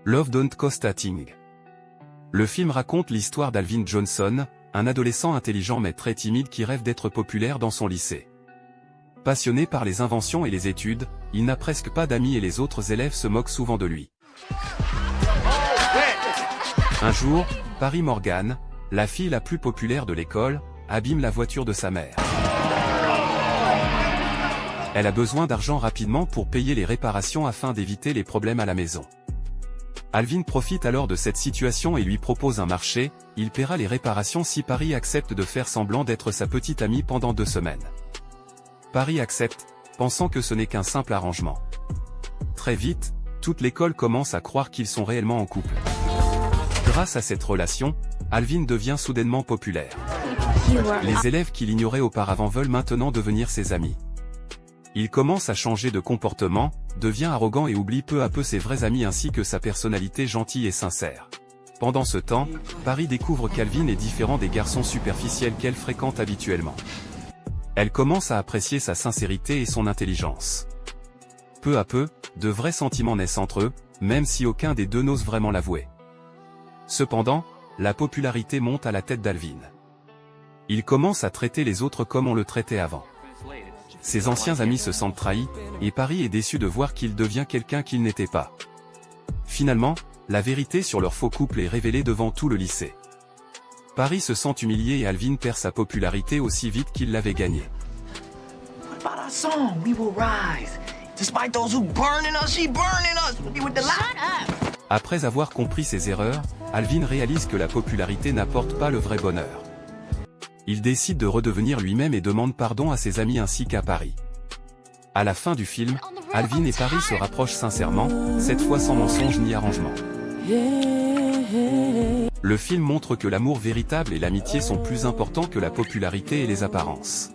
Love Don't Cost a Thing. Le film raconte l'histoire d'Alvin Johnson, un adolescent intelligent mais très timide qui rêve d'être populaire dans son lycée. Passionné par les inventions et les études, il n'a presque pas d'amis et les autres élèves se moquent souvent de lui. Un jour, Paris Morgan, la fille la plus populaire de l'école, abîme la voiture de sa mère. Elle a besoin d'argent rapidement pour payer les réparations afin d'éviter les problèmes à la maison. Alvin profite alors de cette situation et lui propose un marché, il paiera les réparations si Paris accepte de faire semblant d'être sa petite amie pendant 2 semaines. Paris accepte, pensant que ce n'est qu'un simple arrangement. Très vite, toute l'école commence à croire qu'ils sont réellement en couple. Grâce à cette relation, Alvin devient soudainement populaire. Les élèves qui l'ignoraient auparavant veulent maintenant devenir ses amis. Il commence à changer de comportement, devient arrogant et oublie peu à peu ses vrais amis ainsi que sa personnalité gentille et sincère. Pendant ce temps, Paris découvre qu'Alvin est différent des garçons superficiels qu'elle fréquente habituellement. Elle commence à apprécier sa sincérité et son intelligence. Peu à peu, de vrais sentiments naissent entre eux, même si aucun des deux n'ose vraiment l'avouer. Cependant, la popularité monte à la tête d'Alvin. Il commence à traiter les autres comme on le traitait avant. Ses anciens amis se sentent trahis, et Paris est déçu de voir qu'il devient quelqu'un qu'il n'était pas. Finalement, la vérité sur leur faux couple est révélée devant tout le lycée. Paris se sent humilié et Alvin perd sa popularité aussi vite qu'il l'avait gagnée. Après avoir compris ses erreurs, Alvin réalise que la popularité n'apporte pas le vrai bonheur. Il décide de redevenir lui-même et demande pardon à ses amis ainsi qu'à Paris. À la fin du film, Alvin et Paris se rapprochent sincèrement, cette fois sans mensonge ni arrangement. Le film montre que l'amour véritable et l'amitié sont plus importants que la popularité et les apparences.